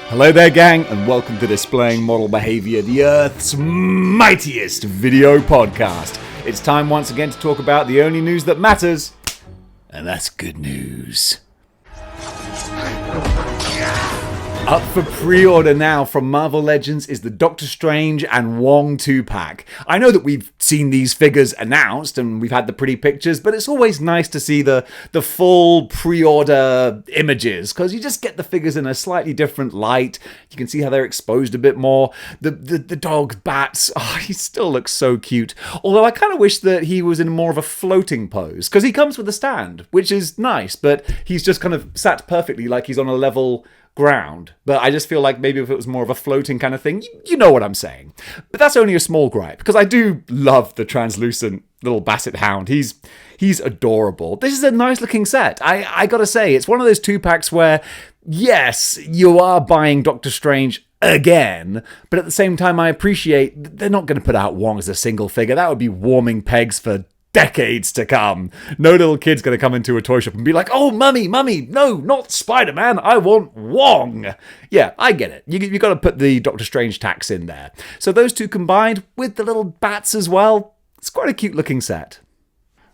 Hello there, gang, and welcome to Displaying-Model-Behaviour, the Earth's mightiest video podcast. It's time once again to talk about the only news that matters, and that's good news. Up for pre-order now from Marvel Legends is the Doctor Strange and Wong 2-pack. I know that we've seen these figures announced and we've had the pretty pictures, but it's always nice to see the full pre-order images, because you just get the figures in a slightly different light. You can see how they're exposed a bit more. The dog Bats, he still looks so cute. Although I kind of wish that he was in more of a floating pose, because he comes with a stand, which is nice, but he's just kind of sat perfectly like he's on a level ground. But I just feel like maybe if it was more of a floating kind of thing, you know what I'm saying. But that's only a small gripe, because I do love the translucent little basset hound. He's adorable. This is a nice looking set. I gotta say, it's one of those 2-packs where, yes, you are buying Doctor Strange again, but at the same time I appreciate they're not going to put out Wong as a single figure. That would be warming pegs for decades to come. No little kid's going to come into a toy shop and be like, oh, mummy, no, not Spider-Man, I want Wong. Yeah, I get it. You got to put the Doctor Strange tax in there. So those two combined with the little bats as well, it's quite a cute looking set.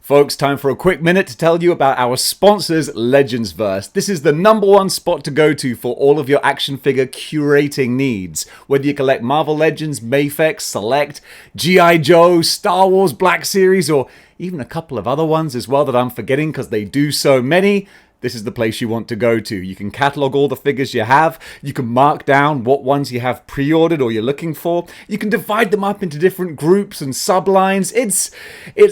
Folks, time for a quick minute to tell you about our sponsors, Legendsverse. This is the #1 spot to go to for all of your action figure curating needs. Whether you collect Marvel Legends, Mafex, Select, G.I. Joe, Star Wars Black Series, or even a couple of other ones as well that I'm forgetting because they do so many, this is the place you want to go to. You can catalog all the figures you have. You can mark down what ones you have pre-ordered or you're looking for. You can divide them up into different groups and sublines. It's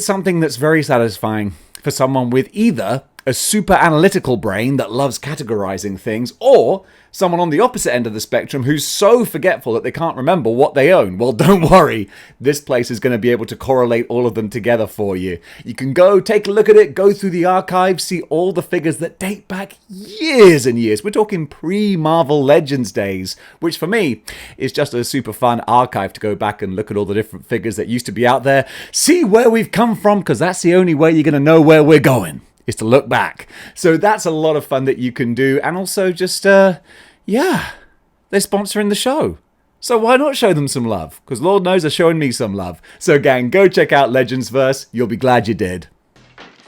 something that's very satisfying for someone with either a super analytical brain that loves categorizing things, or someone on the opposite end of the spectrum who's so forgetful that they can't remember what they own. Well, don't worry. This place is going to be able to correlate all of them together for you. You can go take a look at it, go through the archives, see all the figures that date back years and years. We're talking pre-Marvel Legends days, which for me is just a super fun archive to go back and look at all the different figures that used to be out there, see where we've come from, because that's the only way you're going to know where we're going, is to look back. So that's a lot of fun that you can do. And also just, they're sponsoring the show. So why not show them some love? Because Lord knows they're showing me some love. So gang, go check out Legendsverse. You'll be glad you did.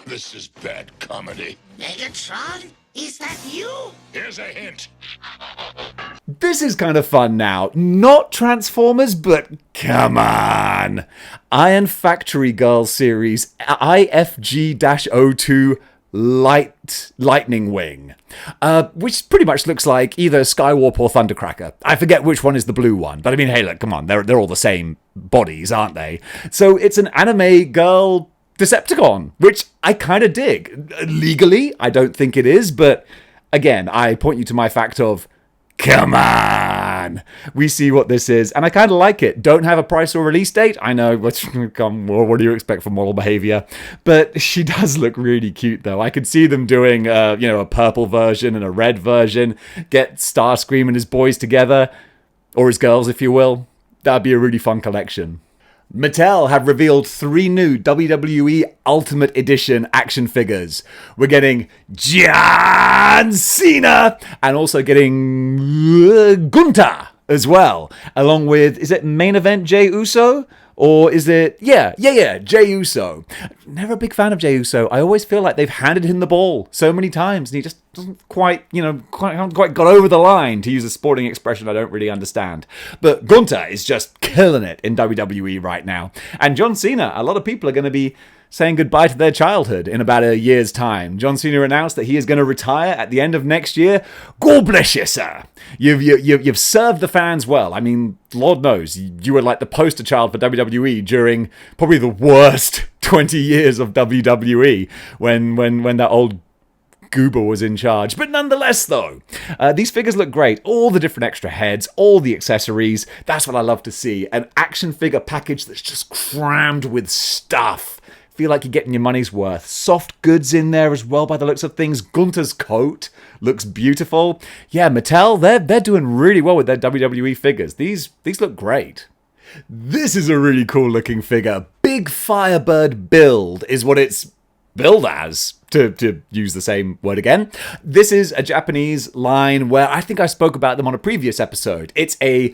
This is bad comedy. Megatron? Is that you? Here's a hint. This is kind of fun now. Not Transformers, but come on. Iron Factory Girl series IFG-02 Lightning Wing, which pretty much looks like either Skywarp or Thundercracker. I forget which one is the blue one, but I mean, hey, look, come on, they're all the same bodies, aren't they? So it's an anime girl Decepticon, which I kind of dig. Legally, I don't think it is, but again, I point you to my fact of, come on! We see what this is, and I kind of like it. Don't have a price or release date. I know, what do you expect from Model Behavior? But she does look really cute, though. I could see them doing, a purple version and a red version. Get Starscream and his boys together, or his girls, if you will. That'd be a really fun collection. Mattel have revealed 3 new WWE Ultimate Edition action figures. We're getting John Cena and also getting Gunther as well, along with, is it main event Jey Uso? Or is it, Jey Uso. Never a big fan of Jey Uso. I always feel like they've handed him the ball so many times and he just doesn't quite got over the line, to use a sporting expression I don't really understand. But Gunther is just killing it in WWE right now. And John Cena, a lot of people are going to be saying goodbye to their childhood in about a year's time. John Cena announced that he is going to retire at the end of next year. God bless you, sir. You've served the fans well. I mean, Lord knows, you were like the poster child for WWE during probably the worst 20 years of WWE when that old goober was in charge. But nonetheless, though, these figures look great. All the different extra heads, all the accessories. That's what I love to see. An action figure package that's just crammed with stuff. Feel like you're getting your money's worth. Soft goods in there as well by the looks of things. Gunther's coat looks beautiful. Yeah, Mattel, they're doing really well with their WWE figures. These look great. This is a really cool looking figure. Big Firebird build is what it's billed as, to use the same word again. This is a Japanese line where I think I spoke about them on a previous episode. It's a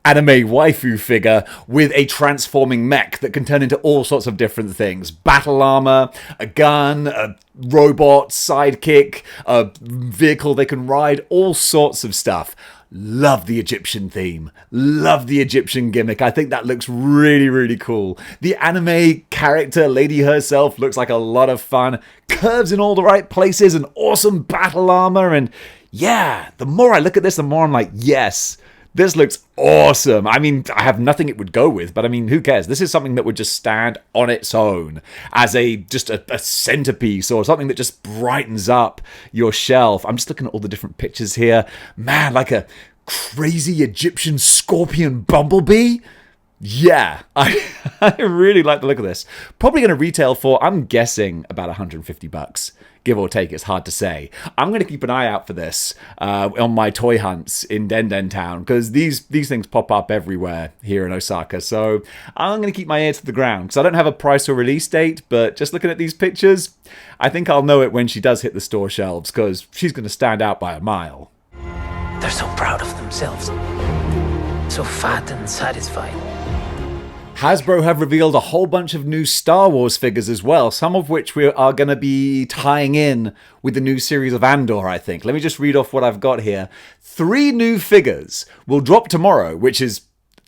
anime waifu figure with a transforming mech that can turn into all sorts of different things. Battle armor, a gun, a robot, sidekick, a vehicle they can ride, all sorts of stuff. Love the Egyptian theme. Love the Egyptian gimmick. I think that looks really, really cool. The anime character, lady herself, looks like a lot of fun. Curves in all the right places and awesome battle armor. And yeah, the more I look at this, the more I'm like, yes, this looks awesome. I mean, I have nothing it would go with, but I mean, who cares? This is something that would just stand on its own as just a centerpiece or something that just brightens up your shelf. I'm just looking at all the different pictures here. Man, like a crazy Egyptian scorpion bumblebee. Yeah, I really like the look of this. Probably going to retail for, I'm guessing, about $150. Give or take, it's hard to say. I'm going to keep an eye out for this on my toy hunts in Den Town, because these things pop up everywhere here in Osaka. So I'm going to keep my ear to the ground, because I don't have a price or release date, but just looking at these pictures, I think I'll know it when she does hit the store shelves, because she's going to stand out by a mile. They're so proud of themselves, so fat and satisfied. Hasbro have revealed a whole bunch of new Star Wars figures as well, some of which we are going to be tying in with the new series of Andor, I think. Let me just read off what I've got here. 3 new figures will drop tomorrow, which is...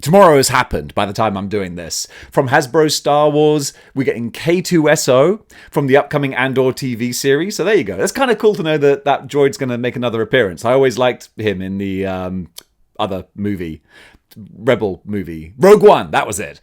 tomorrow has happened by the time I'm doing this. From Hasbro Star Wars, we're getting K2SO from the upcoming Andor TV series. So there you go. That's kind of cool to know that that droid's going to make another appearance. I always liked him in the other movie. Rebel movie. Rogue One, that was it.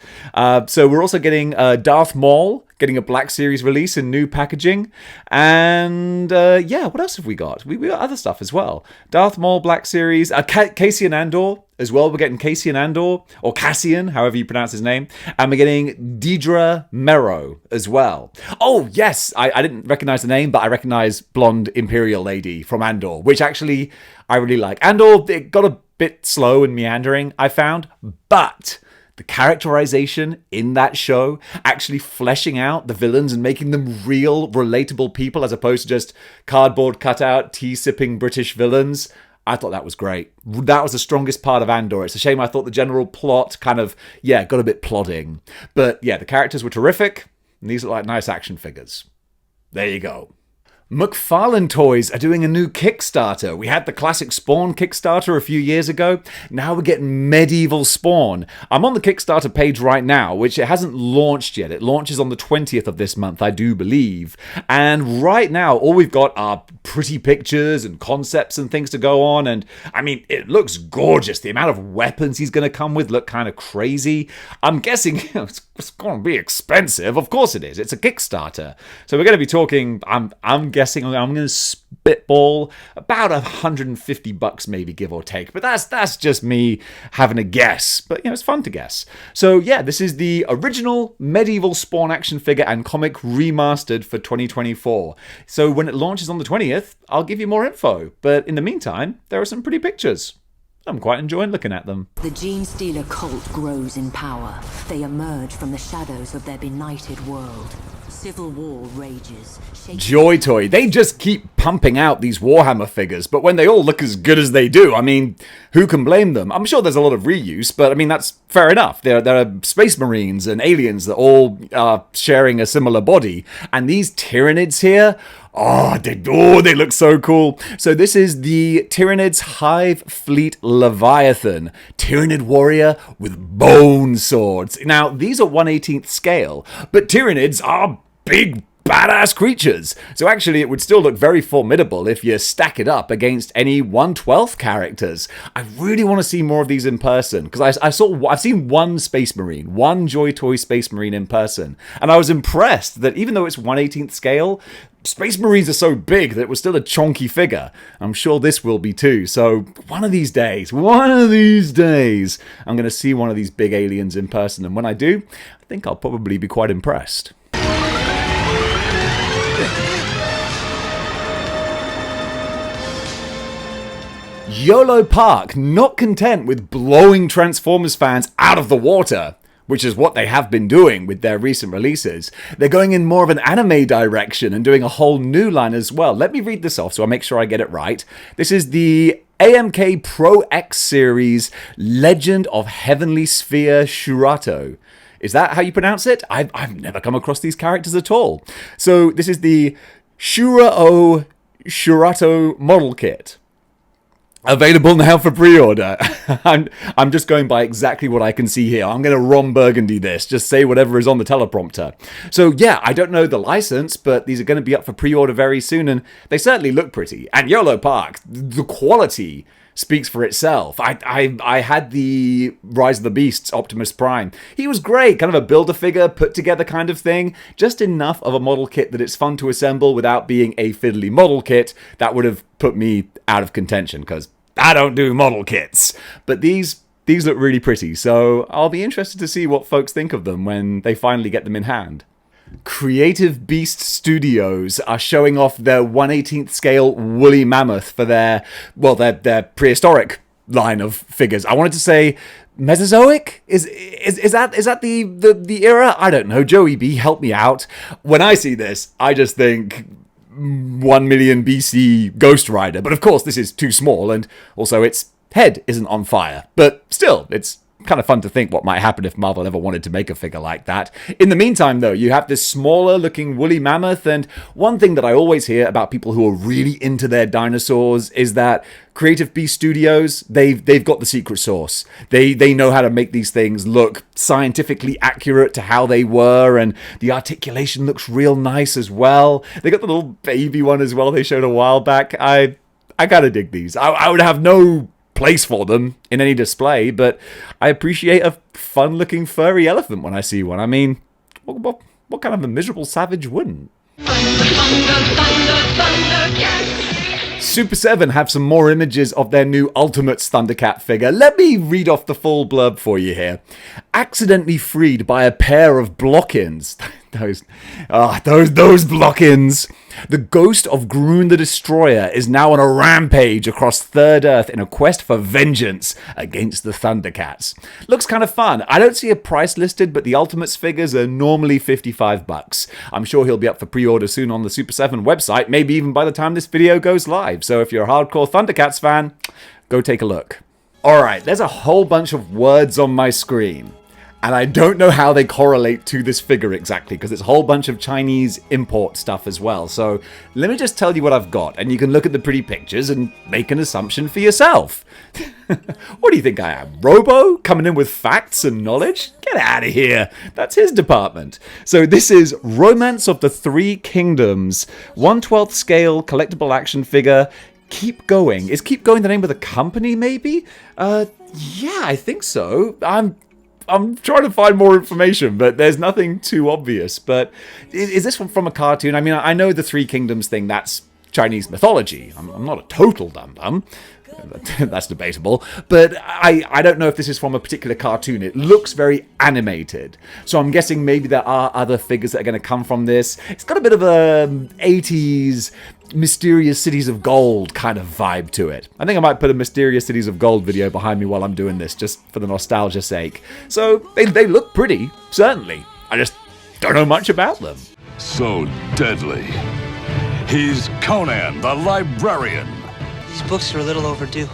So we're also getting Darth Maul getting a Black Series release in new packaging. And yeah, what else have we got? We got other stuff as well. Darth Maul Black Series, Cassian Andor as well. We're getting Cassian Andor, or Cassian, however you pronounce his name. And we're getting Deidre Mero as well. Oh, yes, I didn't recognize the name, but I recognize Blonde Imperial Lady from Andor, which actually I really like. Andor, it got a bit slow and meandering, I found, but the characterization in that show, actually fleshing out the villains and making them real, relatable people as opposed to just cardboard cutout, tea-sipping British villains, I thought that was great. That was the strongest part of Andor. It's a shame I thought the general plot kind of, got a bit plodding. But yeah, the characters were terrific, and these look like nice action figures. There you go. McFarlane Toys are doing a new Kickstarter. We had the classic Spawn Kickstarter a few years ago. Now we're getting Medieval Spawn. I'm on the Kickstarter page right now, which it hasn't launched yet. It launches on the 20th of this month, I do believe. And right now, all we've got are pretty pictures and concepts and things to go on. And I mean, it looks gorgeous. The amount of weapons he's going to come with look kind of crazy. I'm guessing it's going to be expensive. Of course it is. It's a Kickstarter. So we're going to be talking, I'm guessing, I'm going to spitball about $150 maybe, give or take. But that's just me having a guess. But, it's fun to guess. So, yeah, this is the original Medieval Spawn action figure and comic remastered for 2024. So when it launches on the 20th, I'll give you more info. But in the meantime, there are some pretty pictures. I'm quite enjoying looking at them. The Gene Stealer cult grows in power. They emerge from the shadows of their benighted world. Civil war rages. Joy Toy, they just keep pumping out these Warhammer figures, but when they all look as good as they do, I mean, who can blame them? I'm sure there's a lot of reuse, but I mean, that's fair enough. There are Space Marines and aliens that all are sharing a similar body, and these Tyranids here, they look so cool. So this is the Tyranids Hive Fleet Leviathan, Tyranid warrior with bone swords. Now, these are 1/18th scale, but Tyranids are big, badass creatures. So actually, it would still look very formidable if you stack it up against any 1/12th characters. I really want to see more of these in person, because I've seen one Space Marine, one Joy Toy Space Marine in person, and I was impressed that even though it's 1/18th scale, Space Marines are so big that it was still a chonky figure. I'm sure this will be too. So one of these days, I'm going to see one of these big aliens in person. And when I do, I think I'll probably be quite impressed. YOLO Park, not content with blowing Transformers fans out of the water. which is what they have been doing with their recent releases. They're going in more of an anime direction and doing a whole new line as well. Let me read this off so I make sure I get it right. This is the AMK Pro X series Legend of Heavenly Sphere Shurato. Is that how you pronounce it? I've never come across these characters at all. So this is the Shura-O Shurato model kit. Available now for pre-order. I'm just going by exactly what I can see here. I'm going to Ron Burgundy this. Just say whatever is on the teleprompter. So yeah, I don't know the license, but these are going to be up for pre-order very soon, and they certainly look pretty. And YOLO Park, the quality speaks for itself. I had the Rise of the Beasts Optimus Prime. He was great, kind of a Build-A-Figure, put-together kind of thing. Just enough of a model kit that it's fun to assemble without being a fiddly model kit. That would have put me out of contention, because I don't do model kits. But these look really pretty, so I'll be interested to see what folks think of them when they finally get them in hand. Creative Beast Studios are showing off their 1/18th scale woolly mammoth for their prehistoric line of figures. I wanted to say Mesozoic? Is that the era? I don't know. Joey B, help me out. When I see this, I just think 1 million BC Ghost Rider. But of course, this is too small, and also its head isn't on fire. But still, it's kind of fun to think what might happen if Marvel ever wanted to make a figure like that. In the meantime, though, you have this smaller looking woolly mammoth, and one thing that I always hear about people who are really into their dinosaurs is that Creative Beast Studios, they've got the secret sauce. They know how to make these things look scientifically accurate to how they were, and the articulation looks real nice as well. They got the little baby one as well they showed a while back. I gotta dig these. I would have no place for them in any display, but I appreciate a fun-looking furry elephant when I see one. I mean, what kind of a miserable savage wouldn't? Super 7 have some more images of their new Ultimates Thundercat figure. Let me read off the full blurb for you here. Accidentally freed by a pair of block-ins. Those block-ins. The ghost of Groon the Destroyer is now on a rampage across Third Earth in a quest for vengeance against the Thundercats. Looks kind of fun. I don't see a price listed, but the Ultimates figures are normally $55. I'm sure he'll be up for pre-order soon on the Super 7 website, maybe even by the time this video goes live. So if you're a hardcore Thundercats fan, go take a look. Alright, there's a whole bunch of words on my screen. And I don't know how they correlate to this figure exactly, because it's a whole bunch of Chinese import stuff as well. So let me just tell you what I've got, and you can look at the pretty pictures and make an assumption for yourself. What do you think I am, Robo? Coming in with facts and knowledge? Get out of here. That's his department. So this is Romance of the Three Kingdoms, 1/12 scale collectible action figure. Keep Going. Is Keep Going the name of the company, maybe? Yeah, I think so. I'm trying to find more information, but there's nothing too obvious. But is this one from a cartoon? I mean, I know the Three Kingdoms thing, that's Chinese mythology. I'm not a total dum-dum. That's debatable. But I don't know if this is from a particular cartoon. It looks very animated. So I'm guessing maybe there are other figures that are going to come from this. It's got a bit of a 80s Mysterious Cities of Gold kind of vibe to it. I think I might put a Mysterious Cities of Gold video behind me while I'm doing this, just for the nostalgia's sake. So they look pretty, certainly. I just don't know much about them. So deadly. He's Conan the Librarian. These books are a little overdue.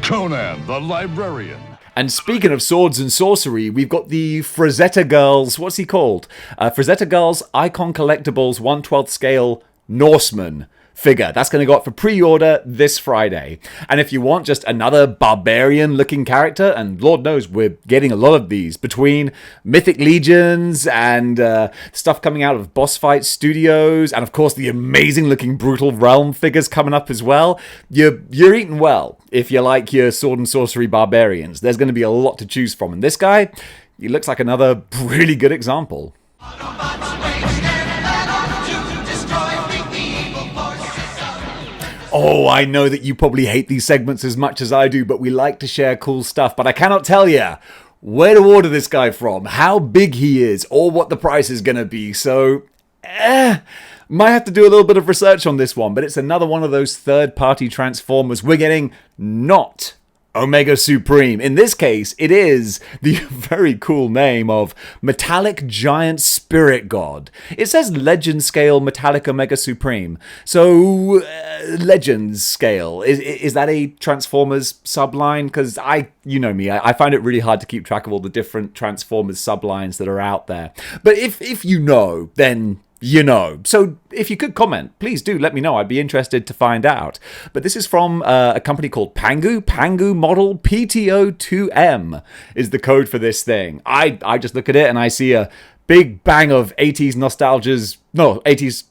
Conan the Librarian. And speaking of swords and sorcery, we've got the Frezetta Girls, what's he called? Frezetta Girls Icon Collectibles 1/12 scale Norseman figure. That's going to go up for pre-order this Friday. And if you want just another barbarian-looking character, and Lord knows we're getting a lot of these, between Mythic Legions and stuff coming out of Boss Fight Studios, and of course the amazing-looking Brutal Realm figures coming up as well, you're eating well if you like your sword and sorcery barbarians. There's going to be a lot to choose from, and this guy, he looks like another really good example. Oh, I know that you probably hate these segments as much as I do, but we like to share cool stuff. But I cannot tell you where to order this guy from, how big he is, or what the price is going to be. So, might have to do a little bit of research on this one. But it's another one of those third-party Transformers we're getting not Omega Supreme. In this case, it is the very cool name of Metallic Giant Spirit God. It says Legend Scale Metallic Omega Supreme. So, Legends Scale, is that a Transformers subline? Because you know me, I find it really hard to keep track of all the different Transformers sublines that are out there. But if you know, then you know. So if you could comment, please do let me know. I'd be interested to find out. But this is from a company called Pangu. Pangu Model PTO2M is the code for this thing. I just look at it and I see a big bang of 80s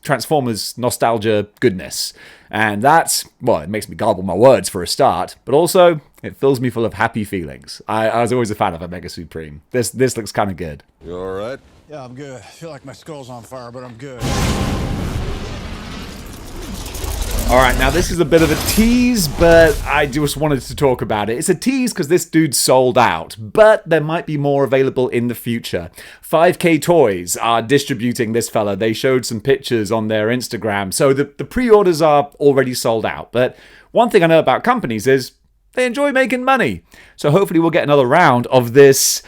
Transformers nostalgia goodness. And that's, well, it makes me garble my words for a start, but also it fills me full of happy feelings. I was always a fan of Omega Supreme. This looks kind of good. You all right? Yeah, I'm good. I feel like my skull's on fire, but I'm good. Alright, now this is a bit of a tease, but I just wanted to talk about it. It's a tease because this dude's sold out, but there might be more available in the future. 5K Toys are distributing this fella. They showed some pictures on their Instagram, so the pre-orders are already sold out. But one thing I know about companies is they enjoy making money. So hopefully we'll get another round of this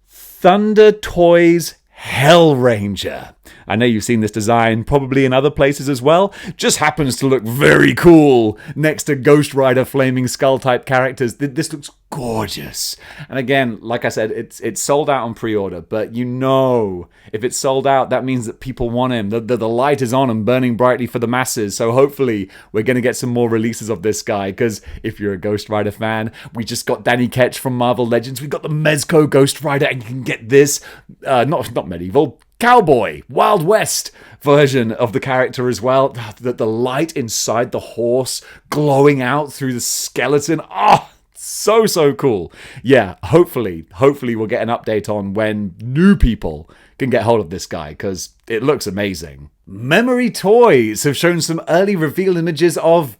Thunder Toys Hell Ranger. I know you've seen this design probably in other places as well. Just happens to look very cool next to Ghost Rider Flaming Skull type characters. This looks gorgeous. And again, like I said, it's sold out on pre-order, but you know, if it's sold out, that means that people want him. The light is on and burning brightly for the masses. So hopefully we're going to get some more releases of this guy, because if you're a Ghost Rider fan, we just got Danny Ketch from Marvel Legends. We got the Mezco Ghost Rider, and you can get this, not medieval, Cowboy, Wild West version of the character as well. The light inside the horse glowing out through the skeleton. Oh, so cool. Yeah, hopefully we'll get an update on when new people can get hold of this guy, because it looks amazing. Memory Toys have shown some early reveal images of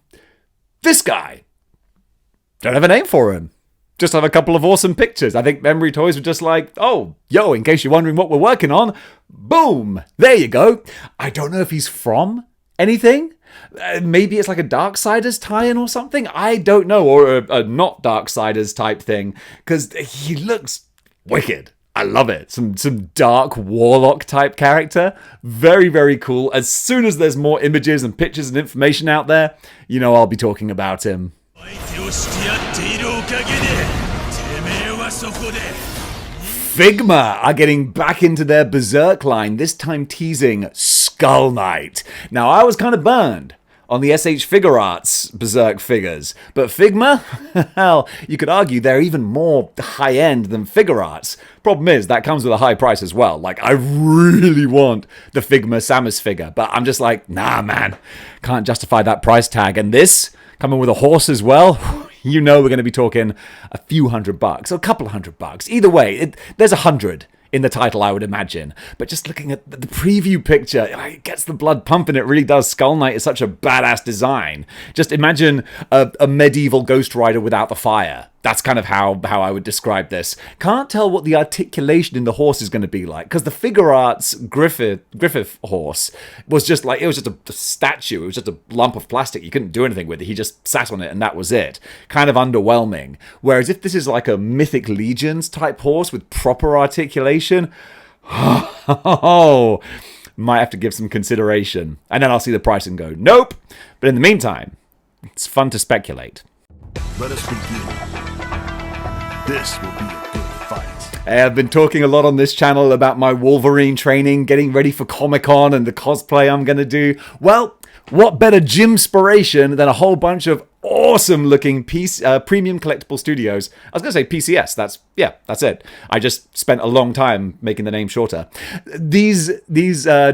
this guy. Don't have a name for him. Just have a couple of awesome pictures. I think Memory Toys were just like, oh, yo, in case you're wondering what we're working on, boom, there you go. I don't know if he's from anything. Maybe it's like a Darksiders tie-in or something. I don't know, or a not Darksiders type thing, because he looks wicked. I love it. Some dark warlock type character. Very, very cool. As soon as there's more images and pictures and information out there, you know I'll be talking about him. Figma are getting back into their Berserk line, this time teasing Skull Knight. Now, I was kind of burned on the SH Figure Arts Berserk figures, but Figma, hell, you could argue they're even more high-end than Figure Arts. Problem is, that comes with a high price as well. Like, I really want the Figma Samus figure, but I'm just like, nah, man, can't justify that price tag. And this, coming with a horse as well, you know we're going to be talking a few $100, or a couple of $100. Either way, there's 100 in the title, I would imagine. But just looking at the preview picture, it gets the blood pumping. It really does. Skull Knight is such a badass design. Just imagine a medieval Ghost Rider without the fire. That's kind of how I would describe this. Can't tell what the articulation in the horse is going to be like, because the Figure Arts Griffith horse was just like, it was just a statue. It was just a lump of plastic. You couldn't do anything with it. He just sat on it and that was it. Kind of underwhelming. Whereas if this is like a Mythic Legions type horse with proper articulation, oh, might have to give some consideration. And then I'll see the price and go, nope. But in the meantime, it's fun to speculate. Let us begin. This will be a good fight. Hey, I've been talking a lot on this channel about my Wolverine training, getting ready for Comic-Con and the cosplay I'm going to do. Well, what better gym-spiration than a whole bunch of awesome-looking premium collectible studios. I was going to say PCS. That's it. I just spent a long time making the name shorter. These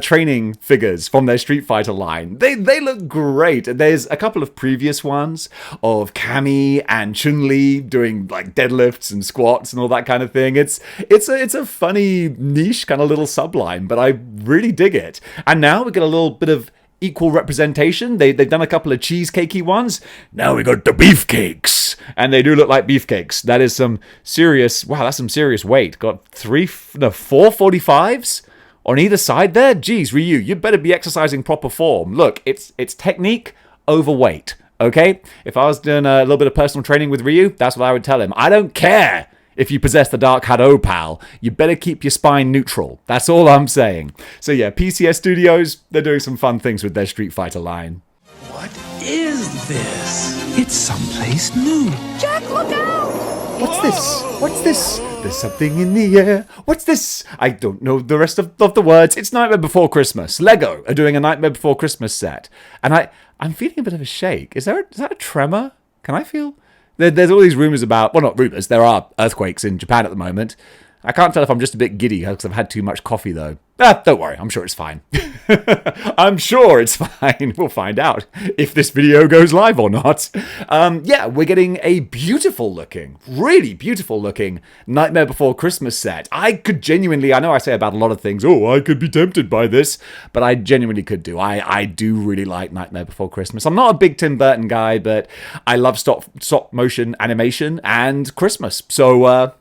training figures from their Street Fighter line, they look great. There's a couple of previous ones of Cammy and Chun-Li doing like deadlifts and squats and all that kind of thing. It's a funny niche kind of little subline, but I really dig it. And now we get a little bit of equal representation. They've done a couple of cheesecakey ones. Now we got the beefcakes, and they do look like beefcakes. That is some serious. Wow, that's some serious weight. Got 4 45s on either side there. Geez, Ryu, you better be exercising proper form. Look, it's technique over weight. okay? If I was doing a little bit of personal training with Ryu, that's what I would tell him. I don't care if you possess the Dark Hado, pal. You better keep your spine neutral. That's all I'm saying. So yeah, PCS Studios, they're doing some fun things with their Street Fighter line. What is this? It's someplace new. Jack, look out! What's this? What's this? There's something in the air. What's this? I don't know the rest of the words. It's Nightmare Before Christmas. Lego are doing a Nightmare Before Christmas set. And I'm feeling a bit of a shake. Is that a tremor? Can I feel? There's all these rumors about, well, not rumors, there are earthquakes in Japan at the moment. I can't tell if I'm just a bit giddy because I've had too much coffee, though. Don't worry, I'm sure it's fine. I'm sure it's fine. We'll find out if this video goes live or not. Yeah, we're getting a beautiful looking, really beautiful looking Nightmare Before Christmas set. I could genuinely, I know I say about a lot of things, oh, I could be tempted by this, but I genuinely could do. I do really like Nightmare Before Christmas. I'm not a big Tim Burton guy, but I love stop motion animation and Christmas. So,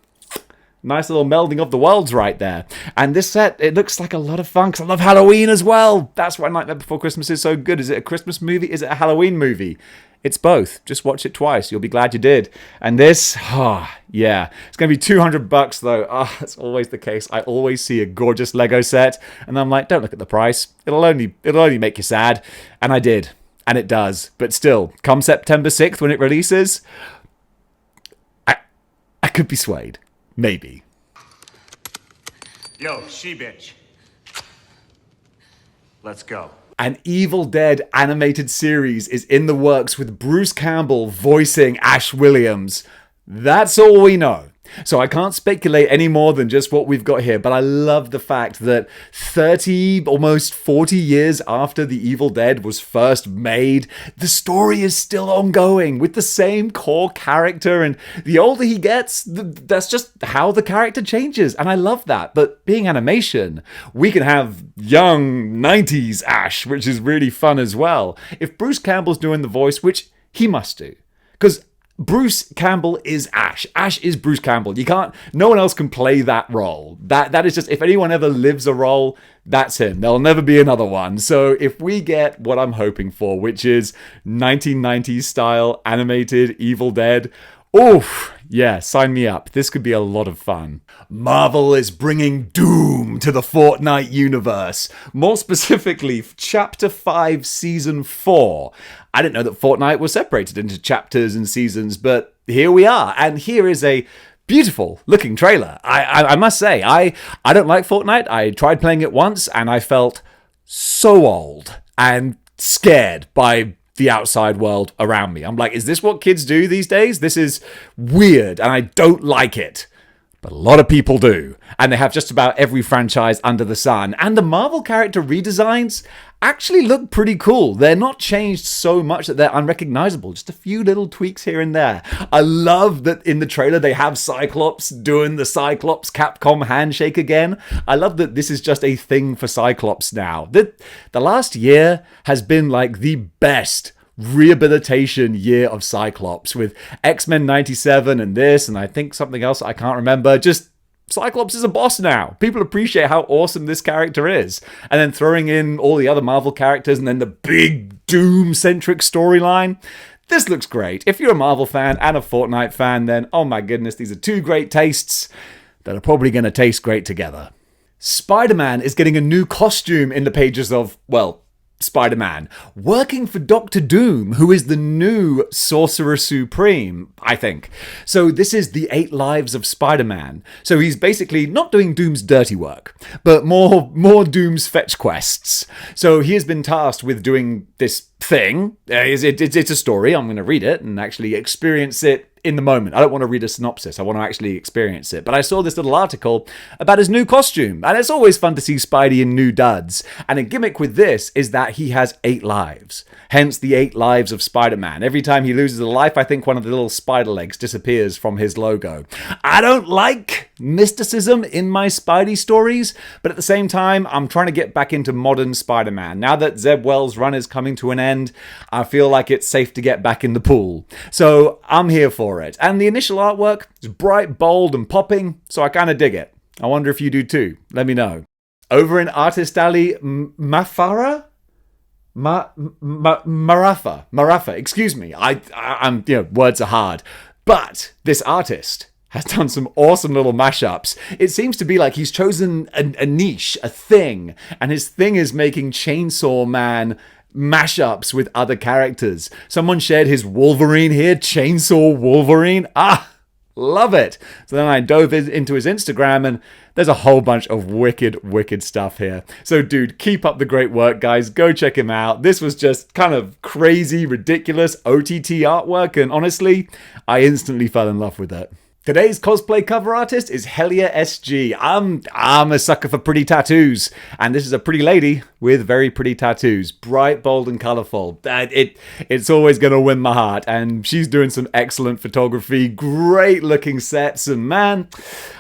nice little melding of the worlds right there. And this set, it looks like a lot of fun because I love Halloween as well. That's why Nightmare Before Christmas is so good. Is it a Christmas movie? Is it a Halloween movie? It's both. Just watch it twice. You'll be glad you did. And this, yeah. It's going to be $200 though. That's always the case. I always see a gorgeous Lego set and I'm like, don't look at the price. It'll only make you sad. And I did. And it does. But still, come September 6th when it releases, I could be swayed. Maybe. Yo, she-bitch. Let's go. An Evil Dead animated series is in the works with Bruce Campbell voicing Ash Williams. That's all we know. So I can't speculate any more than just what we've got here, but I love the fact that 30, almost 40 years after The Evil Dead was first made, the story is still ongoing with the same core character, and the older he gets, that's just how the character changes, and I love that. But being animation, we can have young 90s Ash, which is really fun as well. If Bruce Campbell's doing the voice, which he must do, because Bruce Campbell is Ash. Ash is Bruce Campbell. No one else can play that role. That is just, if anyone ever lives a role, that's him. There'll never be another one. So if we get what I'm hoping for, which is 1990s style animated Evil Dead, oof, yeah, sign me up. This could be a lot of fun. Marvel is bringing Doom to the Fortnite universe. More specifically, Chapter 5, Season 4. I didn't know that Fortnite was separated into chapters and seasons, but here we are. And here is a beautiful looking trailer. I must say, I don't like Fortnite. I tried playing it once and I felt so old and scared by the outside world around me. I'm like, is this what kids do these days? This is weird and I don't like it. But a lot of people do. And they have just about every franchise under the sun. And the Marvel character redesigns actually look pretty cool. They're not changed so much that they're unrecognizable. Just a few little tweaks here and there. I love that in the trailer they have Cyclops doing the Cyclops Capcom handshake again. I love that this is just a thing for Cyclops now. The last year has been like the best rehabilitation year of Cyclops with X-Men 97 and this and I think something else I can't remember. Just Cyclops is a boss now. People appreciate how awesome this character is. And then throwing in all the other Marvel characters and then the big Doom-centric storyline. This looks great. If you're a Marvel fan and a Fortnite fan, then oh my goodness, these are two great tastes that are probably going to taste great together. Spider-Man is getting a new costume in the pages of, well, Spider-Man, working for Doctor Doom, who is the new Sorcerer Supreme, I think. So this is the 8 Lives of Spider-Man. So he's basically not doing Doom's dirty work, but more Doom's fetch quests. So he has been tasked with doing this thing. It's a story. I'm going to read it and actually experience it in the moment. I don't want to read a synopsis. I want to actually experience it. But I saw this little article about his new costume. And it's always fun to see Spidey in new duds. And a gimmick with this is that he has 8 lives. Hence the 8 Lives of Spider-Man. Every time he loses a life, I think one of the little spider legs disappears from his logo. I don't like mysticism in my Spidey stories, but at the same time, I'm trying to get back into modern Spider-Man. Now that Zeb Wells' run is coming to an end, I feel like it's safe to get back in the pool. So I'm here for it. And the initial artwork is bright, bold, and popping, so I kind of dig it. I wonder if you do too. Let me know. Over in Artist Alley, Mafara? Marafa, excuse me. I'm, words are hard. But this artist has done some awesome little mashups. It seems to be like he's chosen a niche, a thing, and his thing is making Chainsaw Man mashups with other characters. Someone shared his Wolverine here, Chainsaw Wolverine. Love it. So then I dove into his Instagram and there's a whole bunch of wicked stuff here. So dude, keep up the great work, guys. Go check him out. This was just kind of crazy, ridiculous OTT artwork, and honestly, I instantly fell in love with it. Today's cosplay cover artist is Helia SG. I'm a sucker for pretty tattoos, and this is a pretty lady with very pretty tattoos. Bright, bold, and colourful. It's always going to win my heart, and she's doing some excellent photography, great looking sets, and man,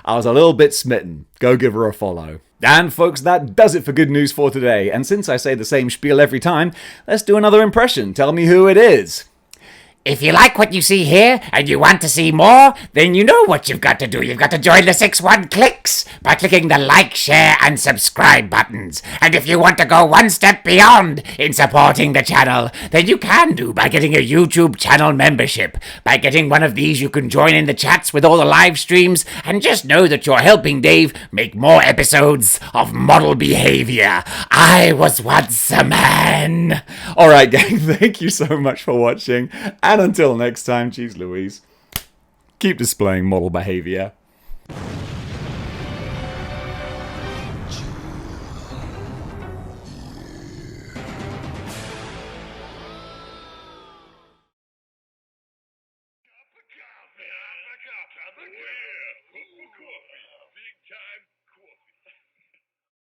I was a little bit smitten. Go give her a follow. And folks, that does it for good news for today, and since I say the same spiel every time, let's do another impression. Tell me who it is. If you like what you see here and you want to see more, then you know what you've got to do. You've got to join the 6-1 Clicks by clicking the like, share, and subscribe buttons. And if you want to go one step beyond in supporting the channel, then you can do by getting a YouTube channel membership. By getting one of these, you can join in the chats with all the live streams, and just know that you're helping Dave make more episodes of Model Behavior. I was once a man. Alright gang, thank you so much for watching. And until next time, geez Louise, keep displaying model behavior. Coffee, big time.